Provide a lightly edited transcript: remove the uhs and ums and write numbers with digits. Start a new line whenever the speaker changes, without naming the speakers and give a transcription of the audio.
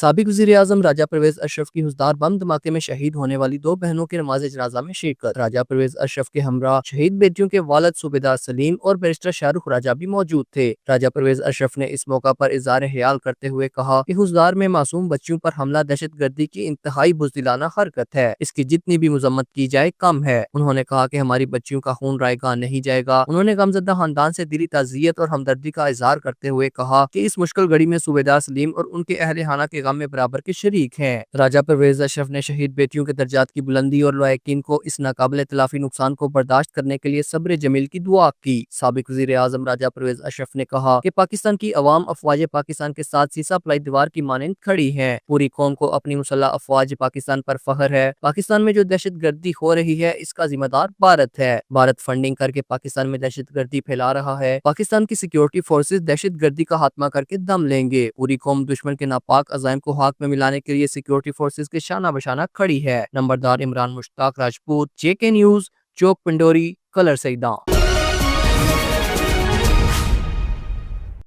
سابق وزیراعظم راجہ پرویز اشرف کی حوصلہ بم دھماکے میں شہید ہونے والی دو بہنوں کے نماز جنازہ میں شرکت۔ راجہ پرویز اشرف کے ہمراہ شہید بیٹیوں کے والد صوبیدار سلیم اور بیرسٹر شاہ رخ راجہ بھی موجود تھے۔ راجہ پرویز اشرف نے اس موقع پر اظہار خیال کرتے ہوئے کہا کہ حوصلہ میں معصوم بچیوں پر حملہ دہشت گردی کی انتہائی بزدلانہ حرکت ہے، اس کی جتنی بھی مذمت کی جائے کم ہے۔ انہوں نے کہا کہ ہماری بچیوں کا خون رائے گاہ نہیں جائے گا۔ انہوں نے غمزدہ خاندان سے دلی تعزیت اور ہمدردی کا اظہار کرتے ہوئے کہا کہ اس مشکل گھڑی میں صوبیدار سلیم اور ان کے اہل خانہ کے غم میں برابر کے شریک ہیں۔ راجہ پرویز اشرف نے شہید بیٹیوں کے درجات کی بلندی اور لواحقین کو اس ناقابل تلافی نقصان کو برداشت کرنے کے لیے صبر جمیل کی دعا کی۔ سابق وزیر اعظم راجہ پرویز اشرف نے کہا کہ پاکستان کی عوام افواج پاکستان کے ساتھ سیسہ پلائی دیوار کی مانند کھڑی ہے۔ پوری قوم کو اپنی مسلح افواج پاکستان پر فخر ہے۔ پاکستان میں جو دہشت گردی ہو رہی ہے اس کا ذمہ دار بھارت ہے۔ بھارت فنڈنگ کر کے پاکستان میں دہشت گردی پھیلا رہا ہے۔ پاکستان کی سیکیورٹی فورسز دہشت گردی کا خاتمہ کر کے دم لیں گے۔ پوری قوم دشمن کے ناپاک عزائم کو خاک میں ملانے کے لیے سیکیورٹی فورسز کے شانہ بشانہ کھڑی ہے۔ نمبردار عمران مشتاق راجپوت، JK نیوز، چوک پنڈوری، کلر سیداں۔